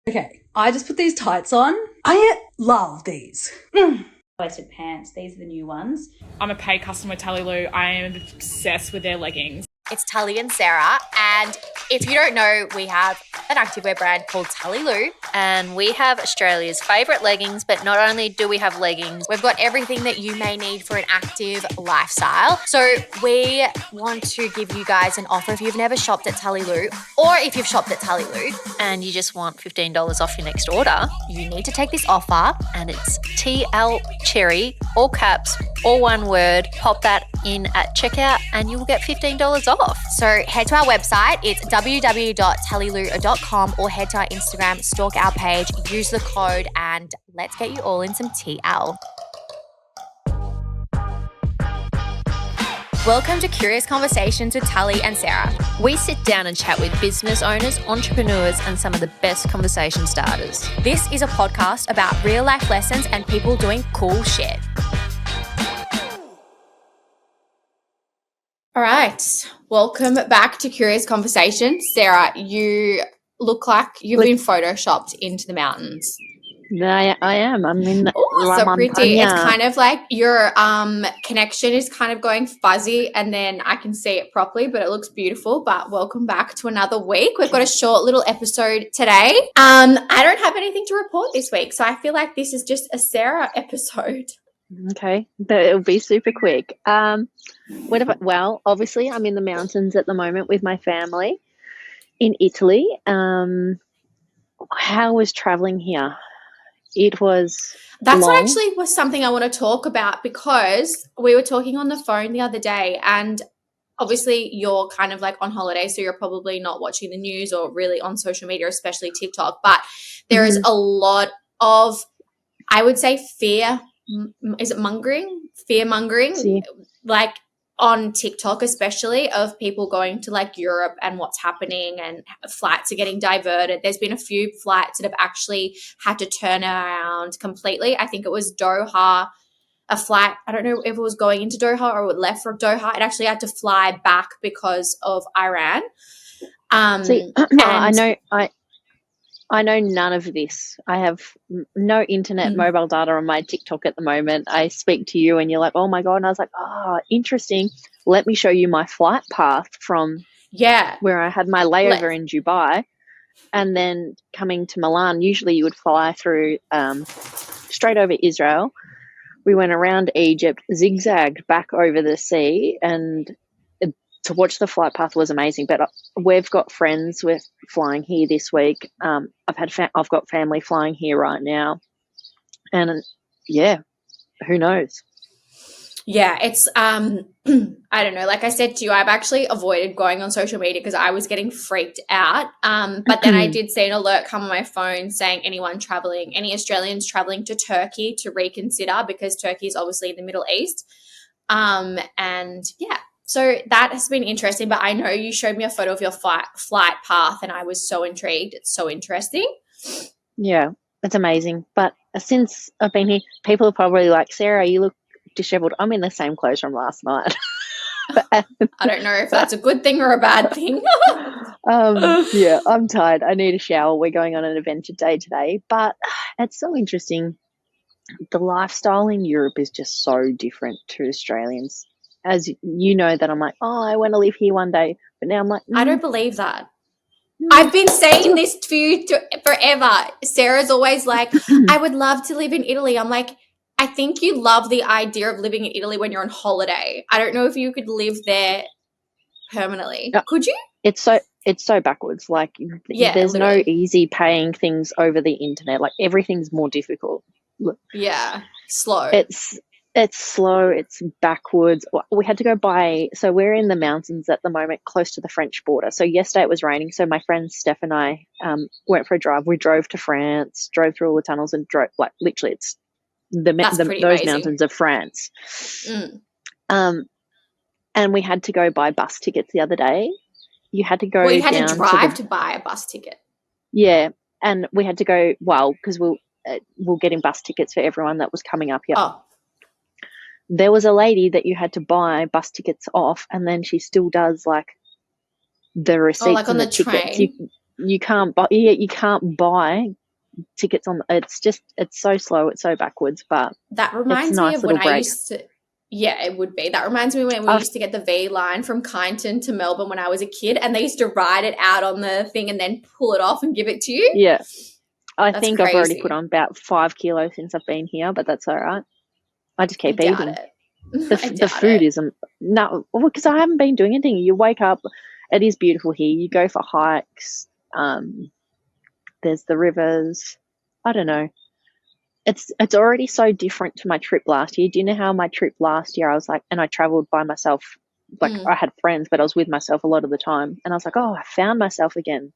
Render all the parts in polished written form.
Okay, I just put these tights on. I love these. Waisted pants, these are the new ones. I'm a paid customer with Tully. I am obsessed with their leggings. It's Tully and Sarah, and if you don't know, we have an activewear brand called Tully. And we have Australia's favourite leggings, but not only do we have leggings, We've got everything that you may need for an active lifestyle. So we want to give you guys an offer if you've never shopped at Tully, or if you've shopped at Tully, and you just want $15 off your next order, you need to take this offer. and it's TL Cherry, all caps, all one word. Pop that in at checkout and you will get $15 off. So head to our website, it's www.tullyloo.com, or head to our Instagram, stalk our page, use the code, and let's get you all in some TL. Welcome to Curious Conversations with Tully and Sarah. We sit down and chat with business owners, entrepreneurs, and some of the best conversation starters. This is a podcast about real life lessons and people doing cool shit. All right, welcome back to Curious Conversations. Sarah, you look like you've been photoshopped into the mountains. I am. I'm in. Oh, so pretty. It's kind of like your connection is kind of going fuzzy, and then I can see it properly, but it looks beautiful. But welcome back to another week. We've got a short little episode today. I don't have anything to report this week, so I feel like this is just a Sarah episode. Okay, but it'll be super quick. Well, obviously, I'm in the mountains at the moment with my family in Italy. How was traveling here? It was That's long. what actually was something I want to talk about, because we were talking on the phone the other day, and obviously you're kind of like on holiday, so you're probably not watching the news or really on social media, especially TikTok, but there is a lot of, I would say, fear. Is it mongering? Fear mongering? Sí. Like on TikTok, especially, of people going to like Europe and what's happening, and flights are getting diverted. There's been a few flights that have actually had to turn around completely. I think it was Doha, a flight. I don't know if it was going into Doha or it left from Doha. It actually had to fly back because of Iran. I know none of this. I have no internet, mobile data on my TikTok at the moment. I speak to you and you're like, oh my God. And I was like, oh, interesting. Let me show you my flight path from where I had my layover in Dubai, and then coming to Milan. Usually you would fly through straight over Israel. We went around Egypt, zigzagged back over the sea, and to watch the flight path was amazing. But we've got friends with flying here this week. I've got family flying here right now, and who knows? Yeah, it's I don't know. Like I said to you, I've actually avoided going on social media because I was getting freaked out. But then I did see an alert come on my phone saying any Australians traveling to Turkey to reconsider, because Turkey is obviously in the Middle East. So that has been interesting, but I know you showed me a photo of your flight path, and I was so intrigued. It's so interesting. Yeah, it's amazing. But since I've been here, people are probably like, Sarah, you look disheveled. I'm in the same clothes from last night. I don't know if that's a good thing or a bad thing. Yeah, I'm tired. I need a shower. We're going on an adventure day today. But it's so interesting. The lifestyle in Europe is just so different to Australians. As you know, that I'm like, oh, I want to live here one day. But now I'm like, I don't believe that. I've been saying this for you forever. Sarah's always like, I would love to live in Italy. I'm like, I think you love the idea of living in Italy when you're on holiday. I don't know if you could live there permanently. Could you? It's so backwards. Like, there's literally no easy paying things over the internet. Like, everything's more difficult. Yeah, slow. It's slow, it's backwards. We had to go so we're in the mountains at the moment, close to the French border. So yesterday it was raining, so my friend Steph and I went for a drive. We drove to France, drove through all the tunnels, and drove, like, literally it's those amazing mountains of France. And we had to go buy bus tickets the other day. You had to go you had to drive to buy a bus ticket. Yeah, and we had to go, because we're getting bus tickets for everyone that was coming up here. Oh. There was a lady that you had to buy bus tickets off, and then she still does like the receipts like on and the tickets. train. you can't buy. Yeah, you can't buy tickets on. It's so slow. It's so backwards, but That it's a reminds me nice of when little I break. used to. Yeah, it would be. That reminds me when we used to get the V line from Kyneton to Melbourne when I was a kid, and they used to ride it out on the thing and then pull it off and give it to you. Yeah, I That's think I've already crazy. put on about 5 kilos since I've been here, but that's all right. I just I keep doubt eating. it. I The doubt food it. isn't no, because I haven't been doing anything. You wake up, it is beautiful here. You go for hikes. There's the rivers. I don't know. It's already so different to my trip last year. Do you know how my trip last year I was like, and I traveled by myself, like I had friends, but I was with myself a lot of the time, and I was like, oh, I found myself again.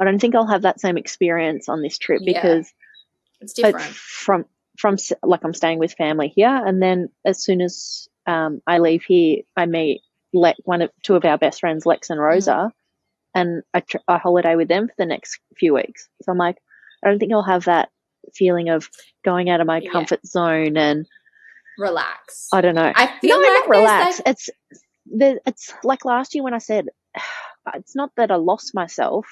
I don't think I'll have that same experience on this trip Yeah, because it's different. from like I'm staying with family here, and then as soon as I leave here, I meet two of our best friends, Lex and Rosa, and I holiday with them for the next few weeks. So I'm like, I don't think I'll have that feeling of going out of my comfort zone and relax. I don't know. I feel No, like not relax. It's like last year when I said it's not that I lost myself,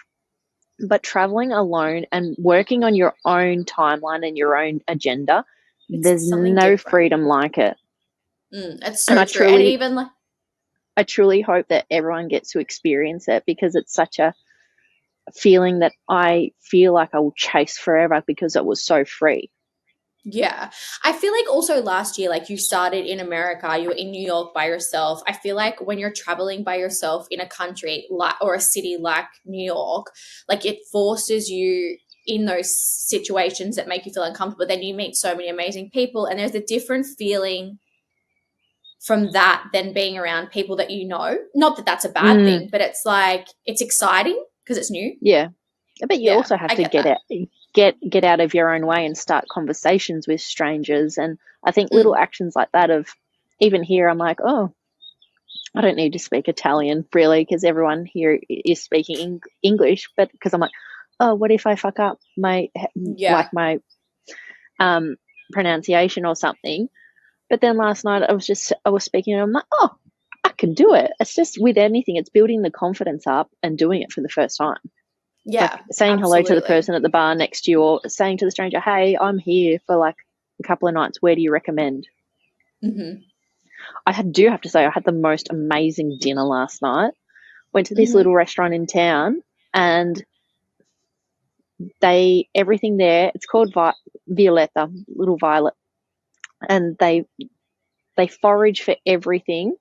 but traveling alone and working on your own timeline and your own agenda, there's no freedom like it. It's And so true. And even like, I truly hope that everyone gets to experience it because it's such a feeling that I feel like I will chase forever because it was so free. yeah. I feel like also last year, like you started in America, you were in New York by yourself. I feel like when you're traveling by yourself in a country like or a city like New York, like it forces you in those situations that make you feel uncomfortable. Then you meet so many amazing people, and there's a different feeling from that than being around people that you know. Not that that's a bad thing, but it's like it's exciting because it's new. Yeah. But you also have to get out of your own way and start conversations with strangers. And I think little actions like that of even here, I'm like, oh, I don't need to speak Italian really because everyone here is speaking English. But because I'm like, oh, what if I fuck up my pronunciation or something? But then last night I was speaking and I'm like, oh, I can do it. It's just with anything, it's building the confidence up and doing it for the first time. Yeah. Like saying hello to the person at the bar next to you or saying to the stranger, hey, I'm here for like a couple of nights. Where do you recommend? I do have to say I had the most amazing dinner last night. Went to this little restaurant in town and everything there, it's called Violetta, Little Violet. And they forage for everything.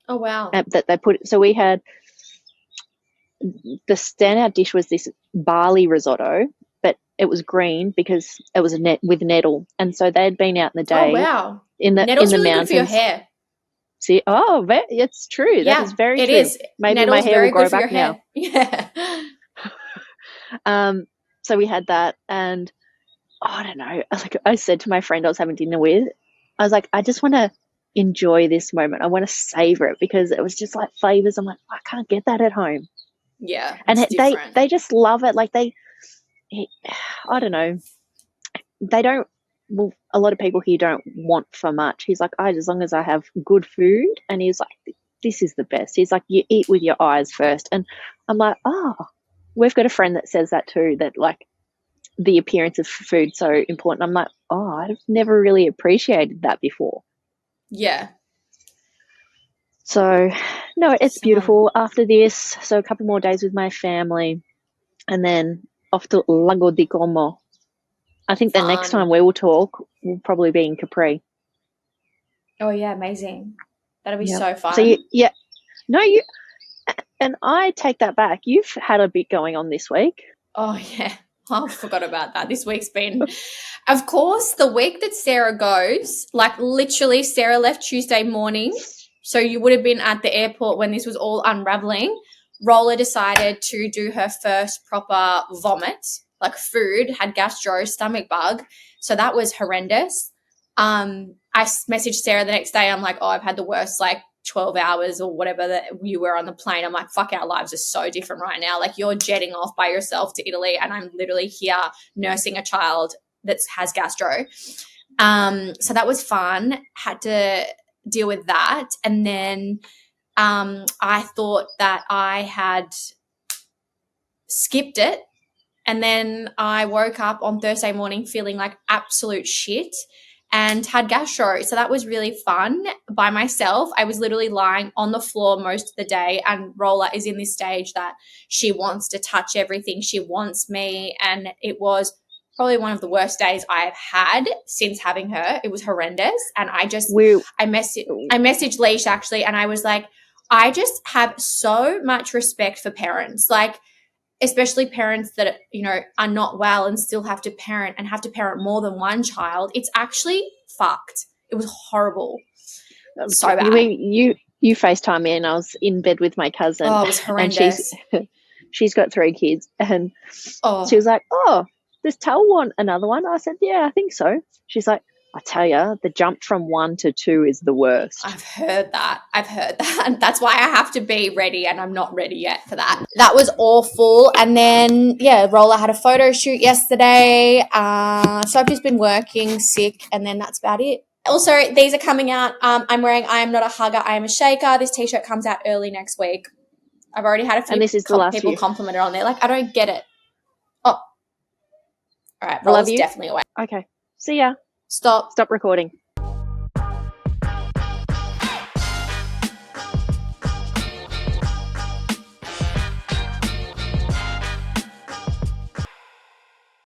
Oh, wow. That they put. So we had the standout dish was this barley risotto, but it was green because it was with nettle, and so they had been out in the day. Oh wow! Nettle's really mountains. Good for your hair. See, it's true. That is very true. Is. Maybe Nettle's my hair will grow back now. Yeah. So we had that, and I don't know. I said to my friend I was having dinner with, I was like, I just want to enjoy this moment. I want to savor it because it was just like flavors. I'm like, I can't get that at home. Yeah, and they just love it. Like I don't know. They don't. Well, a lot of people here don't want for much. He's like, as long as I have good food, and he's like, this is the best. He's like, you eat with your eyes first, and I'm like, we've got a friend that says that too. That like the appearance of food so important. I'm like, I've never really appreciated that before. Yeah. So, no, it's beautiful. After this, so a couple more days with my family, and then off to Lago di Como. I think the next time we will talk will probably be in Capri. Oh, yeah, amazing. That'll be so fun. So, and I take that back. You've had a bit going on this week. Oh, yeah. I forgot about that. This week's been, of course, the week that Sarah goes, like literally Sarah left Tuesday morning. So you would have been at the airport when this was all unraveling. Roller decided to do her first proper vomit, like food, had gastro, stomach bug. So that was horrendous. I messaged Sarah the next day. I'm like, I've had the worst 12 hours or whatever that you were on the plane. I'm like, fuck, our lives are so different right now. Like you're jetting off by yourself to Italy and I'm literally here nursing a child that has gastro. So that was fun. Had to deal with that. And then I thought that I had skipped it. And then I woke up on Thursday morning feeling like absolute shit and had gastro. So that was really fun by myself. I was literally lying on the floor most of the day, and Rolla is in this stage that she wants to touch everything. She wants me. And it was probably one of the worst days I've had since having her. It was horrendous. And I messaged Leash actually, and I was like, I just have so much respect for parents. Like, especially parents that, you know, are not well and still have to parent and have to parent more than one child. It's actually fucked. It was horrible. So bad. You FaceTime me and I was in bed with my cousin. Oh, it was horrendous. And she's got 3 kids, and she was like, oh, does Tal want another one? I said, yeah, I think so. She's like, I tell you, the jump from 1 to 2 is the worst. I've heard that. And that's why I have to be ready, and I'm not ready yet for that. That was awful. And then, yeah, Rolla had a photo shoot yesterday. So I've just been working sick, and then that's about it. Also, these are coming out. I'm wearing I Am Not a Hugger, I Am a Shaker. This T-shirt comes out early next week. I've already had a few people compliment it on there. Like, I don't get it. Oh. All right, Rolla's definitely away. Okay. See ya. Stop Recording.